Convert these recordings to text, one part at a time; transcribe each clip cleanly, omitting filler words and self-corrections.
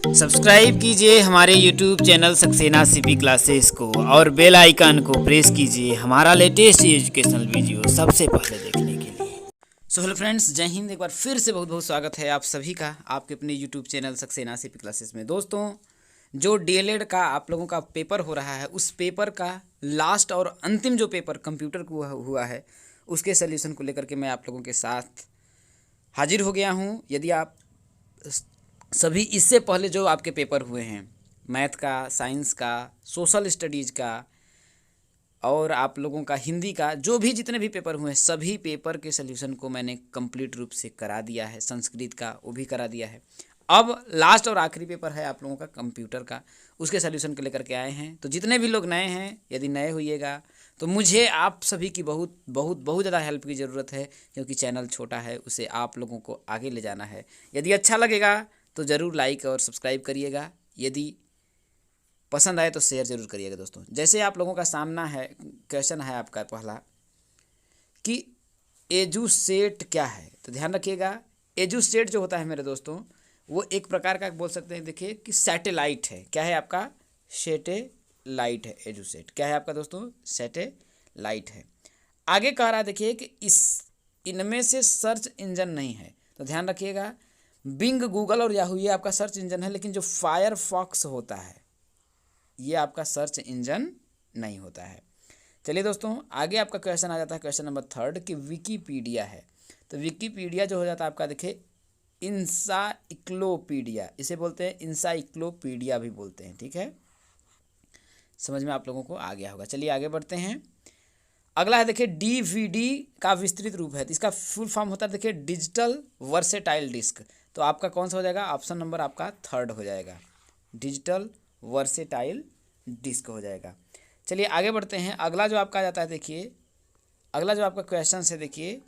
Subscribe कीजिए हमारे YouTube channel Saxena CP classes को और बेल आइकन को प्रेस कीजिए हमारा लेटेस्ट एजुकेशनल वीडियो सबसे पहले देखने के लिए। सो हेलो फ्रेंड्स, जय हिंद। एक बार फिर से बहुत बहुत स्वागत है आप सभी का आपके अपने YouTube channel Saxena CP classes में। दोस्तों, जो DLED का आप लोगों का पेपर हो रहा है, उस पेपर का लास्ट और अंतिम जो पेपर कंप्यूटर को हुआ है, उसके सोल्यूशन को लेकर के मैं आप लोगों के साथ हाजिर हो गया हूँ। यदि आप सभी इससे पहले जो आपके पेपर हुए हैं, मैथ का, साइंस का, सोशल स्टडीज़ का और आप लोगों का हिंदी का, जो भी जितने भी पेपर हुए हैं, सभी पेपर के सलूशन को मैंने कंप्लीट रूप से करा दिया है। संस्कृत का वो भी करा दिया है। अब लास्ट और आखिरी पेपर है आप लोगों का कंप्यूटर का, उसके सलूशन को लेकर के आए हैं। तो जितने भी लोग नए हैं, यदि नए होइएगा तो मुझे आप सभी की बहुत बहुत बहुत ज़्यादा हेल्प की ज़रूरत है, क्योंकि चैनल छोटा है, उसे आप लोगों को आगे ले जाना है। यदि अच्छा लगेगा तो ज़रूर लाइक और सब्सक्राइब करिएगा। यदि पसंद आए तो शेयर ज़रूर करिएगा। दोस्तों, जैसे आप लोगों का सामना है, क्वेश्चन है आपका पहला कि एजुसेट क्या है, तो ध्यान रखिएगा। एजुसेट जो होता है मेरे दोस्तों, वो एक प्रकार का बोल सकते हैं, देखिए कि सैटेलाइट है। क्या है आपका? सैटेलाइट है। एजुसेट क्या है आपका दोस्तों? सैटेलाइट है। आगे कह रहा है, देखिए कि इनमें से सर्च इंजन नहीं है, तो ध्यान रखिएगा। बिंग, गूगल और याहू ये आपका सर्च इंजन है, लेकिन जो फायरफॉक्स होता है ये आपका सर्च इंजन नहीं होता है। चलिए दोस्तों, आगे आपका क्वेश्चन आ जाता है, क्वेश्चन नंबर 3 कि विकीपीडिया है। तो विकीपीडिया जो हो जाता है आपका, देखिए इंसाइक्लोपीडिया, इसे बोलते हैं इंसाइक्लोपीडिया भी बोलते हैं। ठीक है, समझ में आप लोगों को आ गया होगा। चलिए आगे बढ़ते हैं। अगला है, देखिए DVD का विस्तृत रूप है, तो इसका फुल फॉर्म होता है, देखिए डिजिटल वर्सेटाइल डिस्क। तो आपका कौन सा हो जाएगा? ऑप्शन नंबर आपका 3 हो जाएगा, डिजिटल वर्सेटाइल डिस्क हो जाएगा। चलिए आगे बढ़ते हैं। अगला जो आपका आ जाता है, देखिए अगला जो आपका क्वेश्चन है, देखिए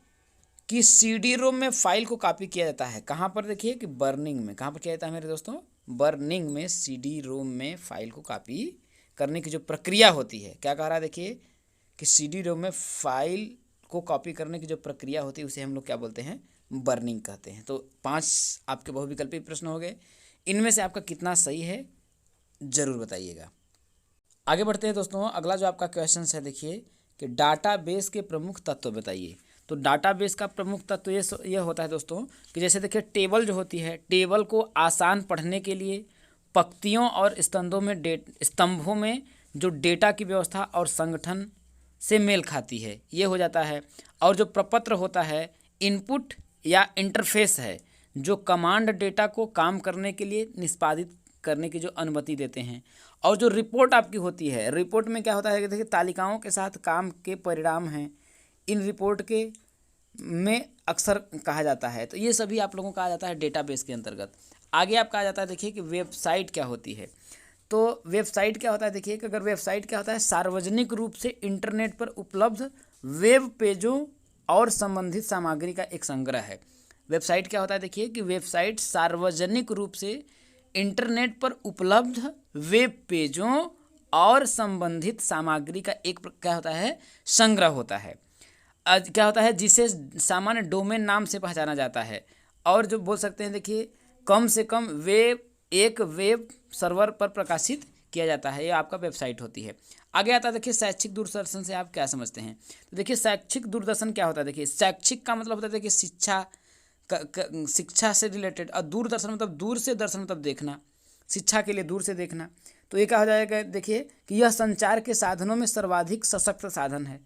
कि CD-ROM में फाइल को कॉपी किया जाता है कहाँ पर? देखिए कि बर्निंग में। कहाँ पर किया जाता है मेरे दोस्तों? बर्निंग में CD-ROM में फाइल को कॉपी करने की जो प्रक्रिया होती है, क्या कह रहा है? देखिए कि CD-ROM में फाइल को कॉपी करने की जो प्रक्रिया होती है, उसे हम लोग क्या बोलते हैं? बर्निंग कहते हैं। तो 5 आपके बहुविकल्पी प्रश्न हो गए। इनमें से आपका कितना सही है ज़रूर बताइएगा। आगे बढ़ते हैं दोस्तों। अगला जो आपका क्वेश्चन है, देखिए कि डाटाबेस के प्रमुख तत्व बताइए। तो डाटाबेस का प्रमुख तत्व ये होता है दोस्तों कि जैसे देखिए टेबल जो होती है, टेबल को आसान पढ़ने के लिए पंक्तियों और स्तंभों में जो डेटा की व्यवस्था और संगठन से मेल खाती है, ये हो जाता है। और जो प्रपत्र होता है, इनपुट या इंटरफेस है, जो कमांड डेटा को काम करने के लिए निष्पादित करने की जो अनुमति देते हैं। और जो रिपोर्ट आपकी होती है, रिपोर्ट में क्या होता है कि देखिए तालिकाओं के साथ काम के परिणाम हैं, इन रिपोर्ट के में अक्सर कहा जाता है। तो ये सभी आप लोगों का आ जाता है डेटाबेस के अंतर्गत। आगे आपका आ जाता है, देखिए कि वेबसाइट क्या होती है। तो वेबसाइट क्या होता है? देखिए कि अगर वेबसाइट क्या होता है, सार्वजनिक रूप से इंटरनेट पर उपलब्ध वेब पेजों और संबंधित सामग्री का एक संग्रह है। वेबसाइट क्या होता है? देखिए कि वेबसाइट सार्वजनिक रूप से इंटरनेट पर उपलब्ध वेब पेजों और संबंधित सामग्री का एक क्या होता है? संग्रह होता है। क्या होता है? जिसे सामान्य डोमेन नाम से पहचाना जाता है। और जो बोल सकते हैं, देखिए कम से कम एक वेब सर्वर पर प्रकाशित किया जाता है, ये आपका वेबसाइट होती है। आगे आता है, देखिए शैक्षिक दूरदर्शन से आप क्या समझते हैं? तो देखिए शैक्षिक दूरदर्शन क्या होता है? देखिए शैक्षिक का मतलब होता है कि शिक्षा से रिलेटेड, और दूरदर्शन मतलब दूर से दर्शन मतलब देखना, शिक्षा के लिए दूर से देखना। तो ये क्या हो जाएगा? देखिए कि यह संचार के साधनों में सर्वाधिक सशक्त साधन है।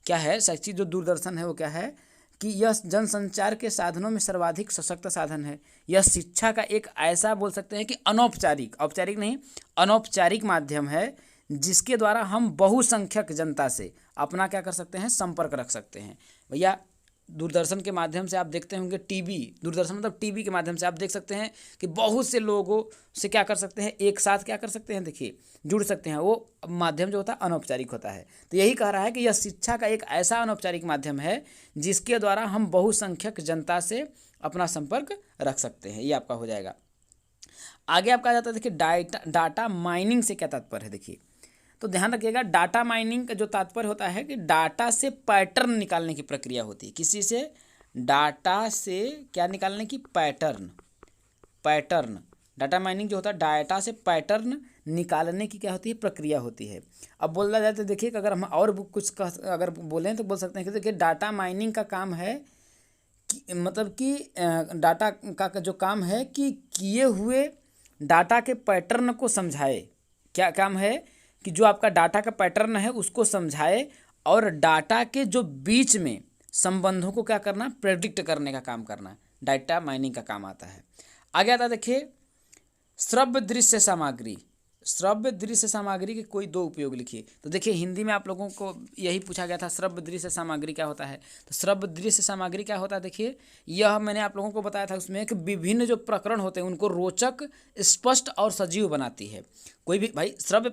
क्या है? शैक्षिक जो दूरदर्शन है वो क्या है कि यह जनसंचार के साधनों में सर्वाधिक सशक्त साधन है। यह शिक्षा का एक ऐसा बोल सकते हैं कि अनौपचारिक, औपचारिक नहीं, अनौपचारिक माध्यम है, जिसके द्वारा हम बहुसंख्यक जनता से अपना क्या कर सकते हैं? संपर्क रख सकते हैं। भैया दूरदर्शन के माध्यम से आप देखते होंगे, टीवी, दूरदर्शन मतलब टीवी के माध्यम से आप देख सकते हैं कि बहुत से लोगों से क्या कर सकते हैं? एक साथ क्या कर सकते हैं? देखिए जुड़ सकते हैं। वो माध्यम जो होता है अनौपचारिक होता है। तो यही कह रहा है कि यह शिक्षा का एक ऐसा अनौपचारिक माध्यम है जिसके द्वारा हम बहुसंख्यक जनता से अपना संपर्क रख सकते हैं। ये आपका हो जाएगा। आगे आपका आ जाता है, देखिए डाटा माइनिंग से क्या तात्पर्य है? देखिए तो ध्यान रखिएगा, डाटा माइनिंग का जो तात्पर्य होता है कि डाटा से पैटर्न निकालने की प्रक्रिया होती है। किसी से? डाटा से क्या निकालने की? पैटर्न डाटा माइनिंग जो होता है डाटा से पैटर्न निकालने की क्या होती है, प्रक्रिया होती है। अब बोला जाए तो देखिए कि अगर हम और कुछ अगर बोलें तो बोल सकते हैं कि देखिए डाटा माइनिंग का काम है कि मतलब कि डाटा का जो काम है कि किए हुए डाटा के पैटर्न को समझाए। क्या काम है कि जो आपका डाटा का पैटर्न है उसको समझाए और डाटा के जो बीच में संबंधों को क्या करना, प्रेडिक्ट करने का काम करना, डाटा माइनिंग का काम आता है। आगे आता है देखिए श्रव्य दृश्य सामग्री। श्रव्य दृश्य सामग्री के कोई दो उपयोग लिखिए। तो देखिए हिंदी में आप लोगों को यही पूछा गया था श्रव्य दृश्य सामग्री क्या होता है। तो श्रव्य दृश्य सामग्री क्या होता है, देखिए यह मैंने आप लोगों को बताया था उसमें कि विभिन्न जो प्रकरण होते हैं उनको रोचक, स्पष्ट और सजीव बनाती है। कोई भी भाई श्रव्य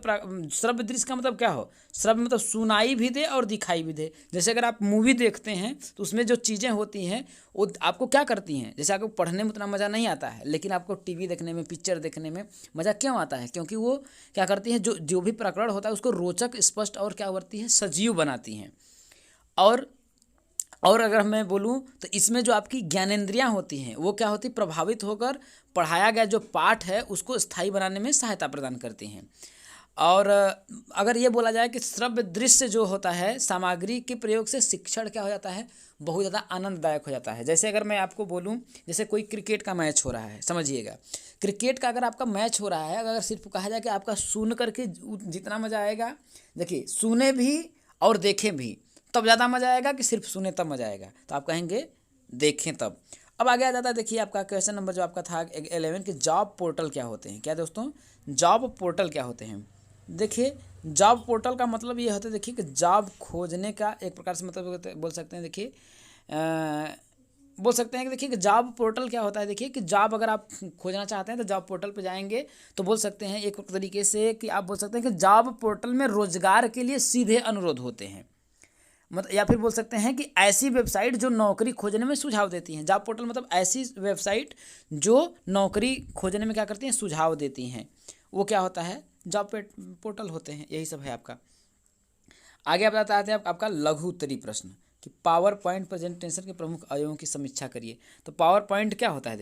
दृश्य का मतलब क्या हो, श्रव्य मतलब सुनाई भी दे और दिखाई भी दे। जैसे अगर आप मूवी देखते हैं तो उसमें जो चीज़ें होती हैं वो आपको क्या करती हैं, जैसे आपको पढ़ने में उतना मज़ा नहीं आता है लेकिन आपको टीवी देखने में, पिक्चर देखने में मज़ा क्यों आता है, क्योंकि वो क्या करती हैं, जो भी प्रकरण होता है उसको रोचक, स्पष्ट और क्या करती है, सजीव बनाती हैं। और अगर मैं बोलूँ तो इसमें जो आपकी ज्ञानेंद्रियाँ होती हैं वो क्या होती, प्रभावित होकर पढ़ाया गया जो पाठ है उसको स्थायी बनाने में सहायता प्रदान करती हैं। और अगर ये बोला जाए कि श्रव्य दृश्य जो होता है सामग्री के प्रयोग से शिक्षण क्या हो जाता है, बहुत ज़्यादा आनंददायक हो जाता है। जैसे अगर मैं आपको बोलूँ, जैसे कोई क्रिकेट का मैच हो रहा है, समझिएगा क्रिकेट का अगर आपका मैच हो रहा है, अगर सिर्फ कहा जाए कि आपका सुन करके जितना मज़ा आएगा, देखिए सुने भी और देखें भी तब ज़्यादा मज़ा आएगा कि सिर्फ सुने तब मज़ा आएगा, तो आप कहेंगे देखें तब। अब आगे आ जाता है देखिए आपका क्वेश्चन नंबर जो आपका था 11 कि जॉब पोर्टल क्या होते हैं। क्या दोस्तों, जॉब पोर्टल क्या होते हैं। देखिए जॉब पोर्टल का मतलब ये होता है, देखिए कि जॉब खोजने का एक प्रकार से मतलब बोल सकते हैं। देखिए बोल सकते हैं कि देखिए कि जॉब पोर्टल क्या होता है। देखिए कि जॉब अगर आप खोजना चाहते हैं तो जॉब पोर्टल पे जाएंगे तो बोल सकते हैं एक तरीके से कि आप बोल सकते हैं कि जॉब पोर्टल में रोजगार के लिए सीधे अनुरोध होते हैं, मतलब या फिर बोल सकते हैं कि ऐसी वेबसाइट जो नौकरी खोजने में सुझाव देती हैं। जॉब पोर्टल मतलब ऐसी वेबसाइट जो नौकरी खोजने में क्या करती हैं, सुझाव देती हैं, वो क्या होता है, जॉब पोर्टल होते हैं। यही सब है आपका। आगे आप बताते हैं आपका लघु उत्तरीय प्रश्न कि पावर पॉइंट प्रेजेंटेशन के प्रमुख अवयवों की समीक्षा करिए। तो पावर पॉइंट क्या होता है,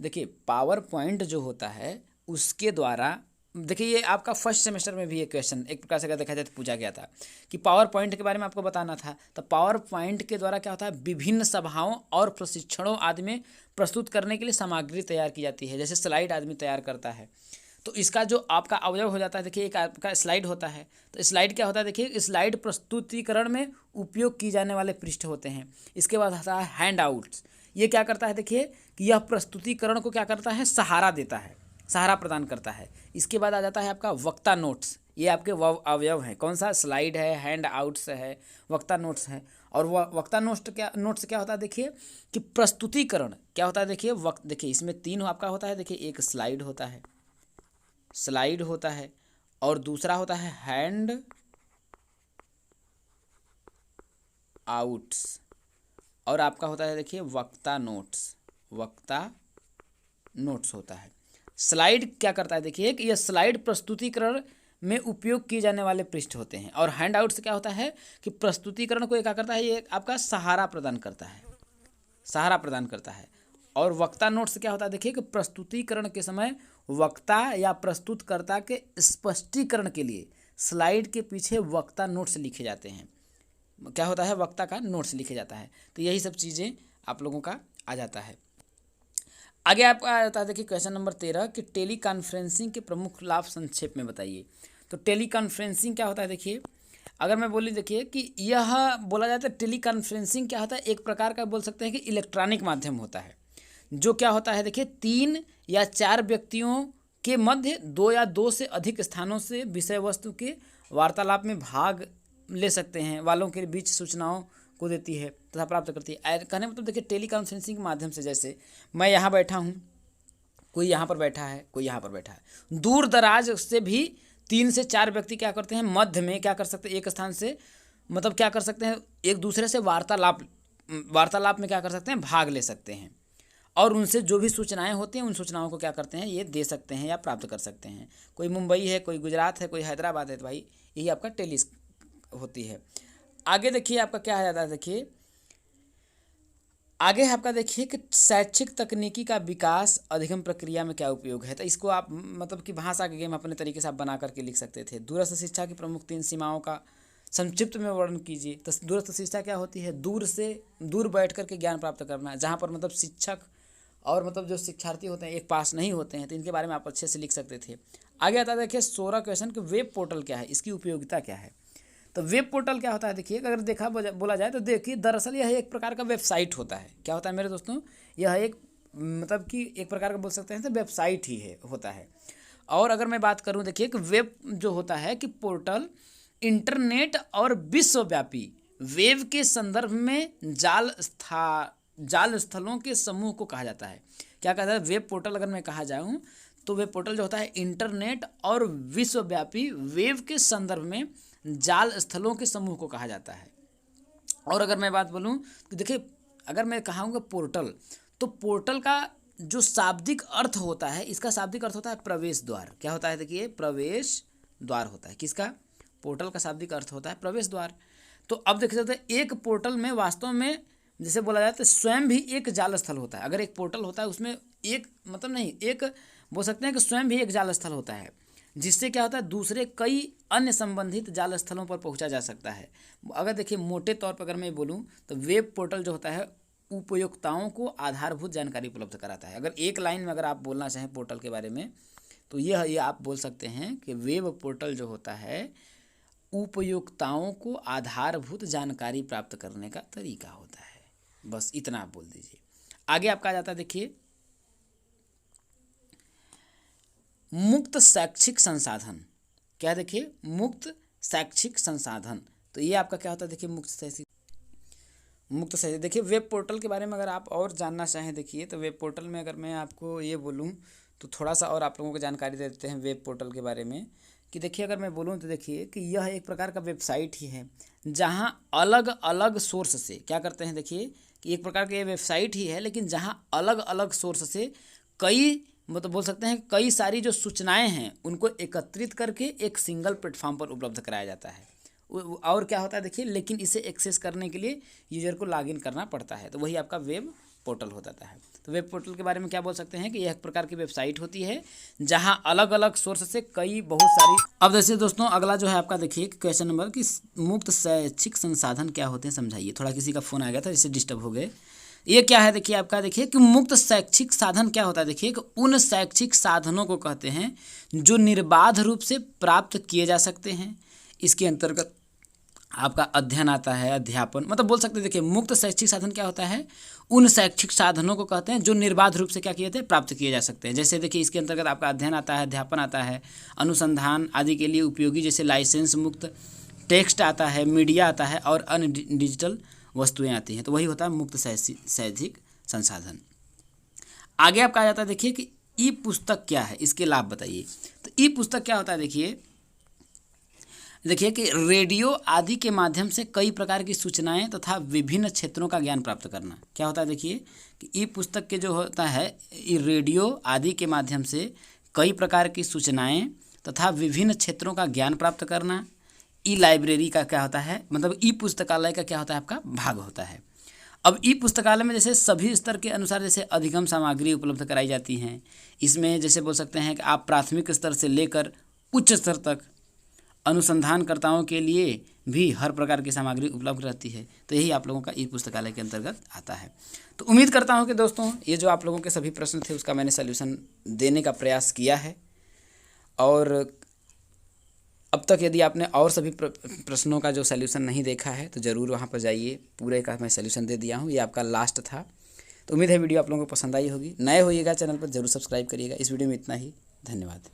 देखिए पावर पॉइंट जो होता है उसके द्वारा, देखिए ये आपका फर्स्ट सेमेस्टर में भी ये क्वेश्चन एक प्रकार से अगर देखा जाए तो पूछा गया था कि पावर पॉइंट के बारे में आपको बताना था। तो पावर पॉइंट के द्वारा क्या होता है, विभिन्न सभाओं और प्रशिक्षणों आदि में प्रस्तुत करने के लिए सामग्री तैयार की जाती है। जैसे स्लाइड आदमी तैयार करता है तो इसका जो आपका अवयव हो जाता है, देखिए एक आपका स्लाइड होता है। तो स्लाइड क्या होता है, देखिए स्लाइड प्रस्तुतिकरण में उपयोग की जाने वाले पृष्ठ होते हैं। इसके बाद आता है हैंड आउट्स। ये क्या करता है, देखिए कि यह प्रस्तुतिकरण को क्या करता है, सहारा देता है, सहारा प्रदान करता है। इसके बाद आ जाता है आपका वक्ता नोट्स। ये आपके अवयव हैं, कौन सा, स्लाइड है, हैंड आउट्स है, वक्ता नोट्स है। और वह वक्ता नोट्स क्या होता है, देखिए कि प्रस्तुतिकरण क्या होता है। देखिए इसमें तीन आपका होता है। देखिए एक स्लाइड होता है और दूसरा होता है हैंड आउट्स और आपका होता है देखिए वक्ता नोट्स होता है। स्लाइड क्या करता है, देखिए कि यह स्लाइड प्रस्तुतिकरण में उपयोग किए जाने वाले पृष्ठ होते हैं। और हैंड आउट्स क्या होता है कि प्रस्तुतिकरण को क्या करता है, ये आपका सहारा प्रदान करता है। और वक्ता नोट्स क्या होता है, देखिए कि प्रस्तुतिकरण के समय वक्ता या प्रस्तुतकर्ता के स्पष्टीकरण के लिए स्लाइड के पीछे वक्ता नोट्स लिखे जाते हैं। क्या होता है, वक्ता का नोट्स लिखे जाता है। तो यही सब चीज़ें आप लोगों का आ जाता है। आगे आपका आ जाता है देखिए क्वेश्चन नंबर 13 कि टेली कॉन्फ्रेंसिंग के प्रमुख लाभ संक्षेप में बताइए। तो टेली कॉन्फ्रेंसिंग क्या होता है, देखिए अगर मैं बोली, देखिए कि यह बोला जाता है टेली कॉन्फ्रेंसिंग क्या होता है, एक प्रकार का बोल सकते हैं कि इलेक्ट्रॉनिक माध्यम होता है जो क्या होता है, देखिए 3 या 4 व्यक्तियों के मध्य 2 या 2 से अधिक स्थानों से विषय वस्तु के वार्तालाप में भाग ले सकते हैं वालों के बीच सूचनाओं को देती है तथा प्राप्त करती है। कहने मतलब देखिए टेली कॉन्फ्रेंसिंग के माध्यम से, जैसे मैं यहाँ बैठा हूँ, कोई यहाँ पर बैठा है, कोई यहाँ पर बैठा है, दूर दराज से भी 3 से 4 व्यक्ति क्या करते हैं, मध्य में क्या कर सकते हैं, एक स्थान से मतलब क्या कर सकते हैं, एक दूसरे से वार्तालाप में क्या कर सकते हैं, भाग ले सकते हैं। और उनसे जो भी सूचनाएं होती हैं उन सूचनाओं को क्या करते हैं, ये दे सकते हैं या प्राप्त कर सकते हैं। कोई मुंबई है, कोई गुजरात है, कोई हैदराबाद है, तो भाई यही आपका टेली होती है। आगे देखिए आपका क्या आ जाता है, देखिए आगे है आपका देखिए कि शैक्षिक तकनीकी का विकास अधिगम प्रक्रिया में क्या उपयोग है। तो इसको आप मतलब कि भाषा के गेम अपने तरीके से आप बना करके लिख सकते थे। दूरस्थ शिक्षा की प्रमुख 3 सीमाओं का संक्षिप्त में वर्णन कीजिए। तो दूरस्थ शिक्षा क्या होती है? दूर बैठ करके ज्ञान प्राप्त करना, जहाँ पर मतलब शिक्षक और मतलब जो शिक्षार्थी होते हैं एक पास नहीं होते हैं। तो इनके बारे में आप अच्छे से लिख सकते थे। आगे आता है देखिए 16 क्वेश्चन कि वेब पोर्टल क्या है, इसकी उपयोगिता क्या है। तो वेब पोर्टल क्या होता है देखिए, अगर देखा बोला जाए तो देखिए दरअसल यह एक प्रकार का वेबसाइट होता है। क्या होता है मेरे दोस्तों? यह एक मतलब कि एक प्रकार का बोल सकते हैं तो वेबसाइट ही है होता है। और अगर मैं बात करूं देखिए कि वेब जो होता है कि पोर्टल इंटरनेट और विश्वव्यापी वेब के संदर्भ में जाल स्थलों के समूह को कहा जाता है। क्या कहता है वेब पोर्टल? अगर मैं कहा जाऊँ तो वेब पोर्टल जो होता है इंटरनेट और विश्वव्यापी वेब के संदर्भ में जाल स्थलों के समूह को कहा जाता है। और अगर मैं बात बोलूँ तो देखिए, अगर मैं कहूँगा पोर्टल, तो पोर्टल का जो शाब्दिक अर्थ होता है, इसका शाब्दिक अर्थ होता है प्रवेश द्वार। क्या होता है देखिए? प्रवेश द्वार होता है। किसका? पोर्टल का शाब्दिक अर्थ होता है प्रवेश द्वार। तो अब देख सकते हैं एक पोर्टल में वास्तव में जैसे बोला जाए तो स्वयं भी एक जाल स्थल होता है। अगर एक पोर्टल होता है उसमें एक मतलब नहीं, एक बोल सकते हैं कि स्वयं भी एक जाल स्थल होता है, जिससे क्या होता है दूसरे कई अन्य संबंधित जाल स्थलों पर पहुंचा जा सकता है। अगर देखिए मोटे तौर पर अगर मैं बोलूं तो वेब पोर्टल जो होता है उपयोक्ताओं को आधारभूत जानकारी उपलब्ध कराता है। अगर एक लाइन में अगर आप बोलना चाहें पोर्टल के बारे में तो ये आप बोल सकते हैं कि वेब पोर्टल जो होता है उपयोक्ताओं को आधारभूत जानकारी प्राप्त करने का तरीका होता है। बस इतना आप बोल दीजिए। आगे आपका आ जाता है देखिए मुक्त शैक्षिक संसाधन। क्या देखिए? मुक्त शैक्षिक संसाधन। तो ये आपका क्या होता है देखिए मुक्त शैक्षिक देखिए वेब पोर्टल के बारे में अगर आप और जानना चाहें देखिए तो वेब पोर्टल में अगर मैं आपको ये बोलूँ तो थोड़ा सा और आप लोगों को जानकारी दे देते हैं वेब पोर्टल के बारे में कि देखिए अगर मैं बोलूँ तो देखिए कि यह एक प्रकार का वेबसाइट ही है जहाँ अलग अलग सोर्स से क्या करते हैं देखिए कि एक प्रकार का ये वेबसाइट ही है, लेकिन जहाँ अलग अलग सोर्स से कई मतलब बोल सकते हैं कई सारी जो सूचनाएं हैं उनको एकत्रित करके एक सिंगल प्लेटफॉर्म पर उपलब्ध कराया जाता है। और क्या होता है देखिए, लेकिन इसे एक्सेस करने के लिए यूजर को लॉगिन करना पड़ता है। तो वही आपका वेब पोर्टल होता है। तो वेब पोर्टल के बारे में क्या बोल सकते हैं कि यह एक प्रकार की वेबसाइट होती है जहां अलग अलग सोर्स से कई बहुत सारी। अब जैसे दोस्तों अगला जो है आपका देखिए क्वेश्चन नंबर कि मुक्त शैक्षिक संसाधन क्या होते हैं समझाइए। थोड़ा किसी का फोन आ गया था जिससे डिस्टर्ब हो गए। ये क्या है देखिए आपका देखिए कि मुक्त शैक्षिक साधन क्या होता है देखिए कि उन शैक्षिक साधनों को कहते हैं जो निर्बाध रूप से प्राप्त किए जा सकते हैं। इसके अंतर्गत आपका अध्ययन आता है, अध्यापन मतलब बोल सकते हैं देखिए मुक्त शैक्षिक साधन क्या होता है, उन शैक्षिक साधनों को कहते हैं जो निर्बाध रूप से क्या किए थे प्राप्त किए जा सकते हैं। जैसे देखिए इसके अंतर्गत आपका अध्ययन आता है, अध्यापन आता है, अनुसंधान आदि के लिए उपयोगी जैसे लाइसेंस मुक्त टेक्स्ट आता है, मीडिया आता है और अन्य डिजिटल वस्तुएं आती हैं। तो वही होता है मुक्त शैक्षिक संसाधन। आगे आपका आ जाता है देखिए कि ई पुस्तक क्या है, इसके लाभ बताइए। तो ई पुस्तक क्या होता है देखिए कि रेडियो आदि के माध्यम से कई प्रकार की सूचनाएं तथा विभिन्न क्षेत्रों का ज्ञान प्राप्त करना। क्या होता है देखिए कि ई पुस्तक के जो होता है रेडियो आदि के माध्यम से कई प्रकार की सूचनाएं तथा विभिन्न क्षेत्रों का ज्ञान प्राप्त करना। ई लाइब्रेरी का क्या होता है मतलब ई पुस्तकालय का क्या होता है आपका भाग होता है। अब ई पुस्तकालय में जैसे सभी स्तर के अनुसार जैसे अधिगम सामग्री उपलब्ध कराई जाती हैं। इसमें जैसे बोल सकते हैं कि आप प्राथमिक स्तर से लेकर उच्च स्तर तक अनुसंधानकर्ताओं के लिए भी हर प्रकार की सामग्री उपलब्ध रहती है। तो यही आप लोगों का ई पुस्तकालय के अंतर्गत आता है। तो उम्मीद करता हूं कि दोस्तों ये जो आप लोगों के सभी प्रश्न थे उसका मैंने सल्यूशन देने का प्रयास किया है। और अब तक यदि आपने और सभी प्रश्नों का जो सल्यूशन नहीं देखा है तो ज़रूर वहाँ पर जाइए, पूरे का मैं सल्यूशन दे दिया हूँ। ये आपका लास्ट था। तो उम्मीद है वीडियो आप लोगों को पसंद आई होगी। नए होइएगा चैनल पर ज़रूर सब्सक्राइब करिएगा। इस वीडियो में इतना ही। धन्यवाद।